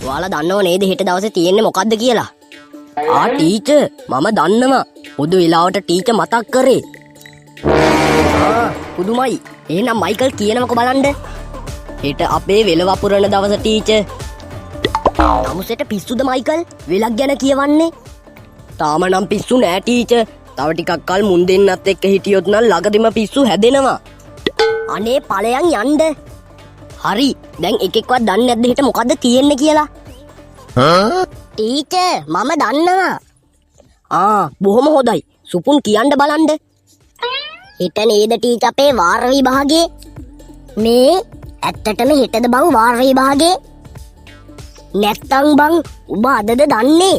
ඔයාලා දන්නව නේද හෙට දවසේ තියෙන්නේ මොකද්ද කියලා? ටීචර් මම දන්නවා. පොදු වෙලාවට ටීචර් මතක් කරේ. පුදුමයි. එහෙනම් මයිකල් කියනවක බලන්න. හෙට අපේ වෙල වපුරන දවස ටීචර්. නමුසෙට පිස්සුද මයිකල්? වෙලක් ගැන කියවන්නේ? තාම නම් පිස්සු නෑ ටීචර්. තව ටිකක් කල් මුන් දෙන්නත් එක්ක හිටියොත් නම් ළඟදිම පිස්සු හැදෙනවා. අනේ ඵලයන් යන්න. හරි. දැන් එකෙක්වත් දන්නේ නැද්ද හෙට මොකද්ද තියෙන්නේ කියලා? ටීචර් මම දන්නවා. බොහොම හොඳයි. සුපුන් කියන්න බලන්න. හෙට නේද ටීචර් අපේ වාර විභාගේ? මේ ඇත්තටම හෙටද බං වාර විභාගේ? නැත්තම් බං ඔබ අදද දන්නේ?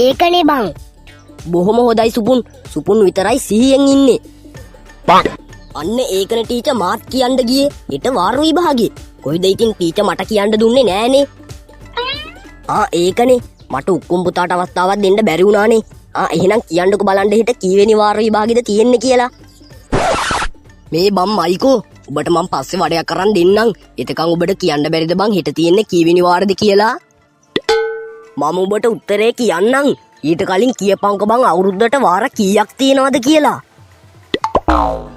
ඒකනේ බං. බොහොම හොඳයි සුපුන්. සුපුන් විතරයි සිහියෙන් ඉන්නේ. අන්න ඒකනේ ටීචර් මාත් කියන්න ගියේ හෙට වාර විභාගේ. කොයිද ඉතින් ටීචර් මට කියන්න දුන්නේ නෑනේ. ඒකනේ මට උක්කුම් පුතාට අවස්ථාවක් දෙන්න බැරි වුණානේ. එහෙනම් කියන්නකෝ බලන්න හෙට කීවෙනි වාර විභාගෙද තියෙන්නේ කියලා. මේ බම් මයිකෝ ඔබට මම පස්සේ වඩයක් කරන් දෙන්නම්. එතකන් ඔබට කියන්න බැරිද බං හෙට තියෙන්නේ කීවෙනි වාරද කියලා? මම ඔබට උත්තරේ කියන්නම්. ඊට කලින් කියපන්කෝ බං අවුරුද්දට වාර කීයක් තියෙනවද කියලා.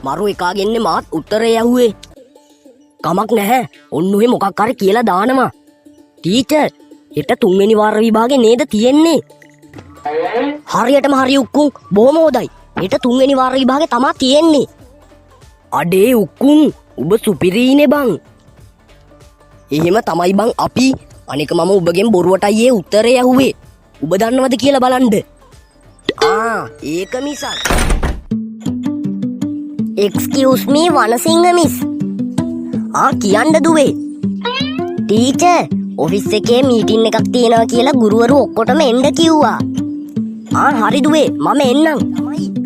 මරු එකාගෙන්නේ මාත් උත්තරේ ඇහුවේ. කමක් නැහැ. ඔන්න ඔය මොකක් හරි කියලා දානවා. ටීචර් හෙට තුන්වෙනි වාර විභාගේ නේද තියෙන්නේ? හරියටම හරි උක්කුම්. බොහොම හොඳයි. හෙට තුන්වෙනි වාර විභාගේ තමා තියෙන්නේ. අඩේ උක්කුම් ඔබ සුපිරීනේ බං. එහෙම තමයි බං අපි. අනික මම ඔබගෙන් බොරුවටයි ඒ උත්තරේ ඇහුවේ. ඔබ දන්නවද කියලා බලන්න. ඒක මිසක්. Excuse me Wanasinghe miss. කියන්න දුවේ. ටීචර් ඔෆිස් එකේ මීටින් එකක් තියෙනවා කියලා ගුරුවරු ඔක්කොටම එන්න කිව්වා. හරි දුවේ මම එන්නම්.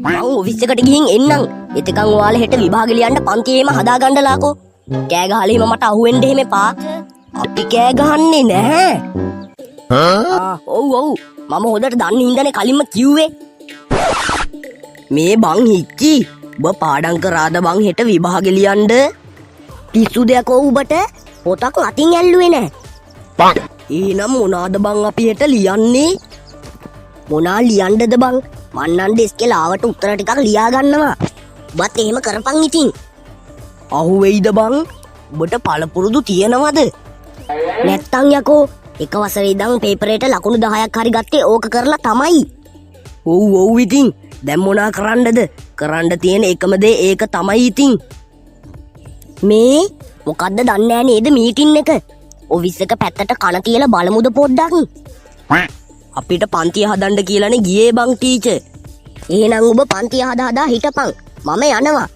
මම ඔෆිස් එකට ගිහින් එන්නම්. එතකන් ඔයාලා හෙට විභාගෙ ලියන්න පන්තියේම හදාගන්නලාකෝ. කෑ ගහලා එහෙම මට අහුවෙන්න එහෙම එපා. අපි කෑ ගහන්නේ නැහැ. ඔව් මම හොදට දන්නේ හින්දානේ කලින්ම කිව්වේ. මේ බං හිච්චි ඔබ පාඩම් කරාද බං හෙට විභාගෙ ලියන්න? පිස්සු දෙයක් ඔබට පොතක් අතින් ඇල්ලුවේ නැහැ. එහෙනම් මොනවාද බං අපි හෙට ලියන්නේ? මොනා ලියන්නද බං? මන්නම් ඩෙස්කේ ලාවට උත්තර ටිකක් ලියා ගන්නවා. ඔබත් එහෙම කරපන් ඉතින්. අහුවෙයිද බං? ඔබට පළපුරුදු තියනවද? නැත්තම් යකෝ එක වසරේ ඉඳන් පේපරේට ලකුණු 10ක් හරි ගත්තේ ඕක කරලා තමයි. ඔව් ඉතින් දැන් මොනා කරන්නද? කරන්න තියෙන එකම දේ ඒක තමයි ඉතින්. මේ මොකද්ද දන්නේ නැහැ නේද මීටින් එක? ඔෆිස් එක පැත්තට කන තියලා බලමුද පොඩ්ඩක්? අපිට පන්තිය හදන්න කියලානේ ගියේ බං ටීචර්. එහෙනම් ඔබ පන්තිය හදා හිටපන්. මම යනවා.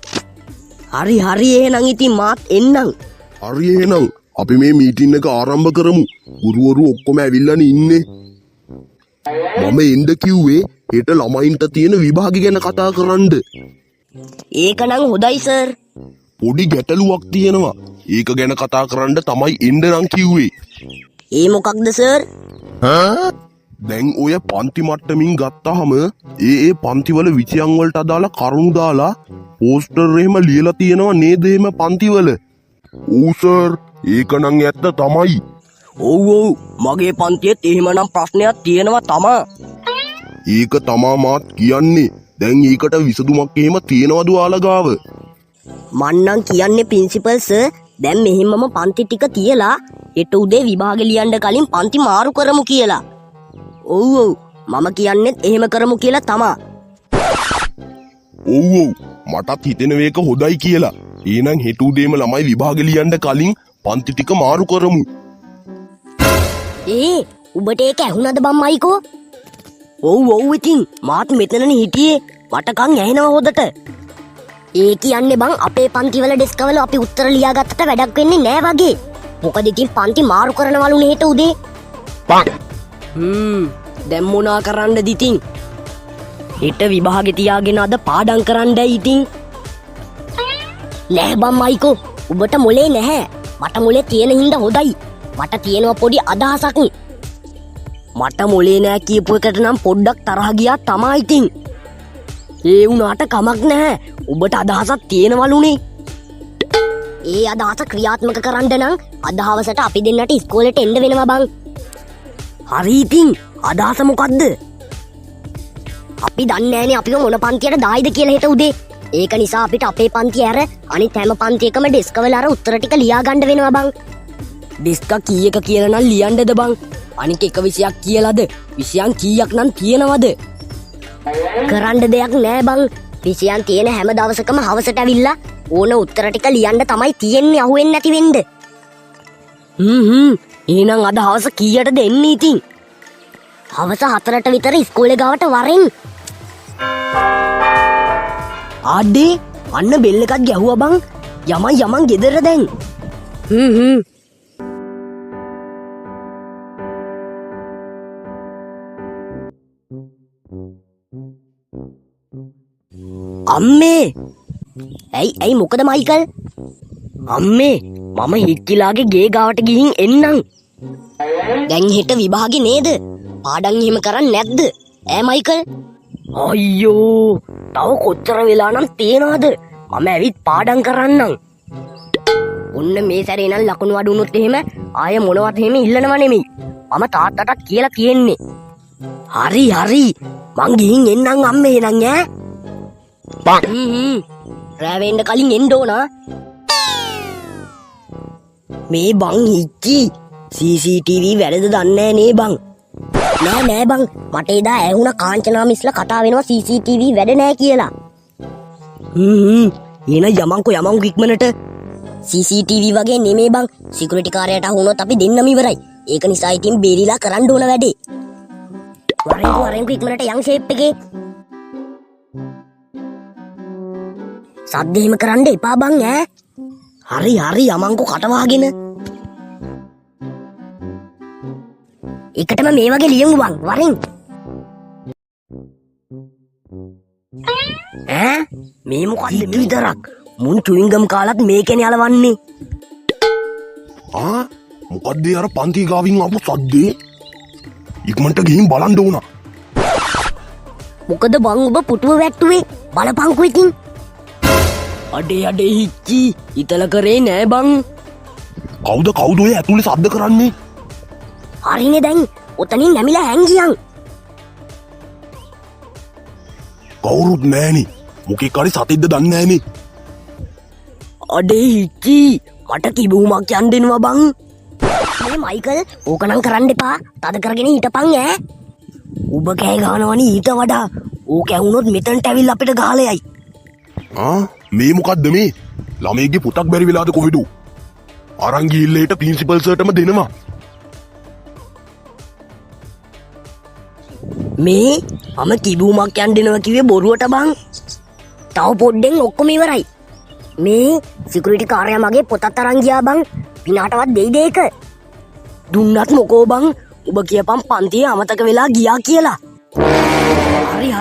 හරි එහෙනම් ඉතින් මාත් එන්නම්. හරි එහෙනම් අපි මේ මීටින් එක ආරම්භ කරමු. ගුරුවරු ඔක්කොම ඇවිල්ලානේ ඉන්නේ. මම එන්න කිව්වේ හෙට ළමයින්ට තියෙන විභාග ගැන කතා කරන්න. ඒකනම් හොඳයි සර්. පොඩි ගැටලුවක් තියෙනවා. ඒක ගැන කතා කරන්න තමයි එන්න නම් කිව්වේ. ඒ මොකක්ද සර්? දැන් ඔය පන්ති මට්ටමින් ගත්තාම ඒ පන්තිවල විෂයන් වලට අදාළ කරුණු දාලා පෝස්ටර් එහෙම ලියලා තියෙනවා නේද එහෙම පන්තිවල? ඔව් සර්. ඒක නම් ඇත්ත තමයි. ඔව් මගේ පන්තියේත් එහෙමනම් ප්‍රශ්නයක් තියෙනවා තමා. ඒක තමා මාත් කියන්නේ. දැන් ඒකට විසඳුමක් එහෙම තියෙනවද ඔයාලා ගාව? මන්නම් කියන්නේ ප්‍රින්සිපල් සර් දැන් මෙහෙමම පන්ති ටික තියලා හෙට උදේ විභාගෙ ලියන්න කලින් පන්ති මාරු කරමු කියලා. ඔව් මම කියන්නේත් එහෙම කරමු කියලා තමා. ඔව් මටත් හිතෙන මේක හොඳයි කියලා. එහෙනම් හෙට උදේම ළමයි විභාගෙ ලියන්න කලින් පන්ති ටික මාරු කරමු. උඹට ඒක ඇහුණද බම් මයිකෝ? ඔව් ඉතින් මාත් මෙතනනේ හිටියේ. මට කන් ඇහෙනවා හොදට. ඒ කියන්නේ බං අපේ පන්තිවල ඩෙස්කවල අපි උත්තර ලියාගත්තට වැඩක් වෙන්නේ නෑ වගේ. මොකද ඉතින් පන්ති මාරු කරනවලුනේ හෙට උදේ. දැන් මොනා කරන්නද ඉතින්? හෙට විභාගෙ තියාගෙන අද පාඩම් කරන්නයි ඉතින්. නෑ බම් මයිකෝ උඹට මොලේ නැහැ. මට මොලේ තියෙන හින්දා හොඳයි. මට තියෙනවා පොඩි අදහසක්. මට මොලේ නෑ කියපු එකට නම් පොඩ්ඩක් තරහ ගියා තමයි ඉතින්. ඒ වුණාට කමක් නැහැ. ඔබට අදහසක් තියෙනවලුනේ. ඒ අදහස ක්‍රියාත්මක කරන්න නම් අද හවසට අපි දෙන්නට ඉස්කෝලේට එන්න වෙනවා බං. හරි ඉතින් අදහස මොකද්ද? අපි දන්නේ නැහනේ අපිව මොන පන්තියට දායිද කියලා හෙට උදේ. ඒක නිසා අපිට අපේ පන්තිය ඇර අනිත් හැම පන්තියකම ඩෙස්ක් වල අර උත්තර ටික ලියා ගන්න වෙනවා බං. ඩෙස්ක් කීයක කියලා නම් ලියන්නද බං? අනිත් එක විෂයක් කියලාද? විෂයන් කීයක් නම් තියෙනවද? කරන්න දෙයක් නෑ බං. විෂයන් තියෙන හැම දවසකම හවසට ඇවිල්ලා ඕන උත්තර ටික ලියන්න තමයි තියෙන්නේ අහුවෙන්නේ නැති වෙන්න. එහෙනම් අද හවස කීයටද එන්නේ ඉතින්? හවස 4ට විතර ඉස්කෝලේ ගාවට වරෙන්. ආඩේ අන්න බෙල් එකක් ගැහුවා බං. යමන් ගෙදර දැන්. අම්මේ ඇයි මොකද මයිකල්? අම්මේ මම හික්කිලාගේ ගේ ගාවට ගිහින් එන්නම්. දැන් හෙට විභාගේ නේද? පාඩම් එහෙම කරන්නේ නැද්ද? ඈ මයිකල්? අයියෝ තව කොච්චර වෙලා නම් තියනවද? මම ඇවිත් පාඩම් කරන්නම්. ඔන්න මේ සැරේ නම් ලකුණු අඩු වුණොත් එහෙම ආයෙ මොනවත් එහෙම ඉල්ලනව නෙමෙයි. මම තාත්තටත් කියලා කියන්නේ. හරි මං ගිහින් එන්නම් අම්මේ එහෙනම් ඈ. රෑ වෙන්න කලින් එන්න ඕන. මේ බං හිච්චි CCTV වැඩද දන්නේ නේ බං. නෑ බං මට එදා ඇහුණ කාංචනා මිස්ලා කතා වෙනවා CCTV වැඩ නෑ කියලා. එන යමන්කෝ ඉක්මනට. CCTV වගේ නෙමේ බං. සිකියුරිටි කාර්යයට අහුනොත් අපි දෙන්නම ඉවරයි. ඒක නිසා ඉතින් බේරිලා කරන්න ඕන වැඩේ. වරෙන්කෝ ඉක්මනට යන් ෂේප් එකේ. සද්ද එහෙම කරන්න එපා බං ඈ. හරි යමන්කෝ කටවාගෙන. එකටම මේ වගේ ලියමු බං වරින්. ඈ මේ මොකද්ද විතරක්? මුන් චුයින්ගම් කාලත් මේකනේ අලවන්නේ. මොකද්ද අර පන්ති ගාවින් ආපු සද්දේ? ඉක්මනට ගිහින් බලන්න ඕන. මොකද බං ඔබ පුටුව වැට්ටුවේ? බලපංකෝ ඉතින්. අඩේ හිච්චි ඉතල කරේ නෑ බං. කවුද ඔය ඇතුලේ ශබ්ද කරන්නේ? හරිනේ දැන් ඔතනින් නැමිලා හැංගියන්. කවුරුත් නෑනේ. මොකෙක් හරි සතෙක්ද දන්නේ නෑනේ. අඩේ හිච්චි මට කිඹුමක් යන් දෙනවා බං. මේ මයිකල් ඕකනම් කරන්න එපා. තද කරගෙන හිටපන් ඈ. ඔබ කෑ ගහනවනේ ඊට වඩා. ඕක ඇහුනොත් මෙතනට ඇවිල්ලා අපිට ගහලා යයි. මේ මොකද්ද මේ? ළමයිගේ පුතක් බැරි වෙලාද කොහෙද? අරන් ගිහිල්ලා ඊට ප්‍රින්සිපල් සර්ටම දෙනවා. මේ මම කිඹුමක් යන් දෙනවා කිව්වේ බොරුවට බං. තව පොඩ්ඩෙන් ඔක්කොම ඉවරයි. මේ සිකියුරිටි කාර්යය මගේ පොතත් අරන් ගියා බං. පිනාටවත් දෙයිද ඒක? දුන්නත් මොකෝ බං. ඔබ කියපන් පන්තියේ අමතක වෙලා ගියා කියලා.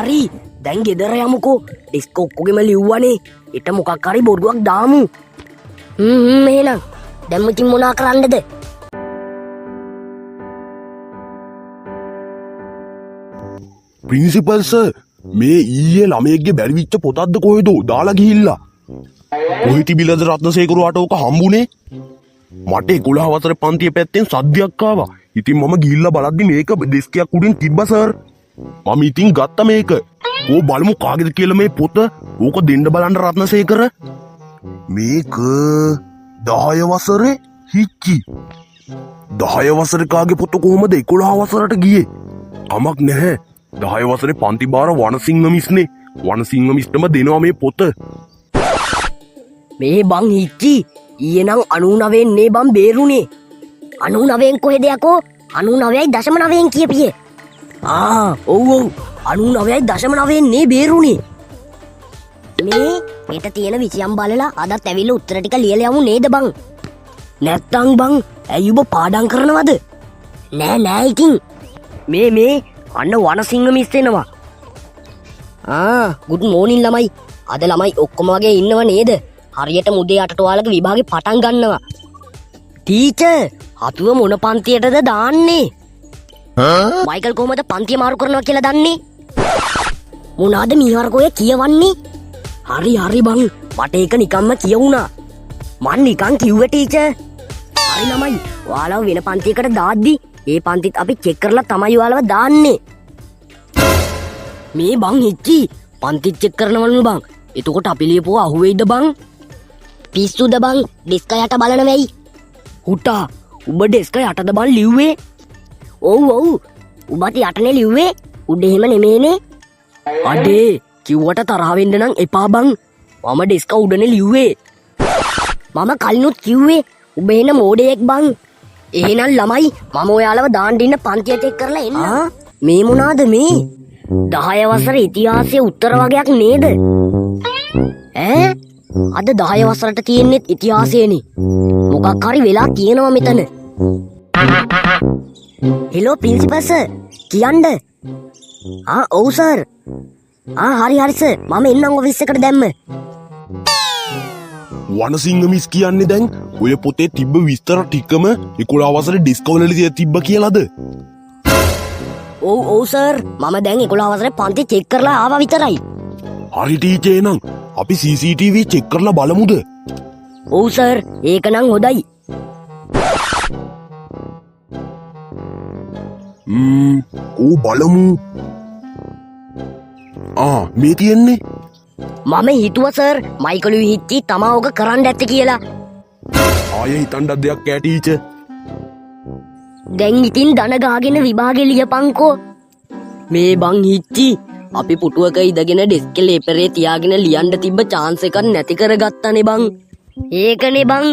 හරි දැන් ගෙදර යමුකෝ. ඩෙස්ක් ඔක්කොගෙම ලිව්වනේ. ඊට මොකක් හරි බොරුවක් දාමු. එහෙනම් දැන් ඉතින් මොනා කරන්නද? ප්‍රින්සිපල් සර් මේ ඊයේ ළමයෙක්ගේ බැරි විච්ච පොතක්ද කොහෙද දාලා ගිහිල්ලා? කොහෙ තිබිලද රත්නසේකරුවාට ඕක හම්බුනේ? මට 11 වසරේ පන්තියේ පැත්තෙන් සද්දයක් ආවා. ඉතින් මම ගිහිල්ලා බලද්දි මේක ඩෙස්කයක් උඩින් තිබ්බා සර්. මම ඉතින් ගත්තා මේක. ඕ බලමු කාගේද කියලා මේ පොත. ඕක දෙන්න බලන්න රත්නසේකර. මේක 10 වසරේ හිච්චි. 10 වසරේ කාගේ පොත කොහමද 11 වසරට ගියේ? කමක් නැහැ. 10 වසරේ පන්ති බාර වනසිංහ මිස්නේ. වනසිංහ මිස්ටම දෙනවා මේ පොත. මේ බං හිච්චි ඊයේ නම් 99 නේ බං බේරුනේ. 99 කොහෙද යකෝ? 99.9 කියපියේ. ඔව් 99.9 නේ බේරුනේ. මේ මෙට තියෙන විෂයම් බලලා අදත් ඇවිල්ලා උත්තර ටික ලියලා යමු නේද බං? නැත්තම් බං ඇයි ඔබ පාඩම් කරනවද? නෑ ඉතින්. මේ අන්න වනසිංහ මිස් එනවා. ගුඩ් මෝනින් ළමයි. අද ළමයි ඔක්කොම වගේ ඉන්නව නේද? හරියට මුදේ 8ට ඔයාලගේ විභාගේ පටන් ගන්නවා. ටීචර් අපිව මොන පන්තියටද දාන්නේ? මයිකල් කොහමද පන්තිය මාරු කරනවා කියලා දන්නේ? මොනවාද මීහරකෝය කියවන්නේ? හරි බං මට ඒක නිකම්ම කියවුණා. මං නිකන් කිව්වේ ටීචර්. හරි ළමයි ඔයාලව වෙන පන්තියකට දාද්දි ඒ පන්තිත් අපි චෙක් කරලා තමයි ඔයාලව දාන්නේ. මේ බං හිච්චි පන්තිත් චෙක් කරනවලු බං. එතකොට අපි ලියපුවා අහුවෙයිද බං? පිස්සුද බං? ඩෙස්ක යට බලන වෙයි. හුටා උඹ ඩෙස්ක යටද බං ලිව්වේ? ඔව් ඔව්. උඹට යටනේ ලිව්වේ. උඩ එහෙම නෙමේනේ. අඩේ කිව්වට තරහ වෙන්න නම් එපා බං. මම ඩෙස්ක උඩනේ ලිව්වේ. මම කලිනුත් කිව්වේ උඹ එන මෝඩයෙක් බං. එහෙනම් ළමයි මම ඔයාලව දාන්න ඉන්න පන්තිය චෙක් කරලා එන්න. මේ මොනාද මේ? 10 වසර ඉතිහාසයේ උත්තර වගයක් නේද? ඈ අද 10 වසරට තියෙන්නේ ඉතිහාසයනේ. මොකක් හරි වෙලා තියෙනවා මෙතන. හෙලෝ ප්‍රින්සිපල් සර් කියන්න. ඔව් සර්. හරි සර් මම එන්නම් ඔෆිස් එකට දැම්ම. වනසිංහ මිස් කියන්නේ දැන් ඔය පොතේ තිබ්බ විස්තර ටිකම 11 වසරේ ඩිස්කවර්ලදී තිබ්බ කියලාද? ඔව් සර් මම දැන් 11 වසරේ පන්ති චෙක් කරලා ආවා විතරයි. හරි ටීචර් නම් අපි CCTV චෙක් කරලා බලමුද? ඔව් සර් ඒක නම් හොඳයි. බලමු. මේ තියෙන්නේ. මම හිතුව සර් මයිකලුයි හිච්චි තමා ඕක කරන්න ඇත්ත කියලා. ආයෙ හිතන්නත් දෙයක් ඈ ටීචර්. දැන් ඉතින් දන ගාගෙන විභාගෙ ලියපන්කෝ. මේ බං හිච්චි අපි පුටුවක ඉඳගෙන ඩෙස්ක් එකේ ලේපරේ තියාගෙන ලියන්න තිබ්බ chance එකක් නැති කරගත්තනේ බං. ඒකනේ බං.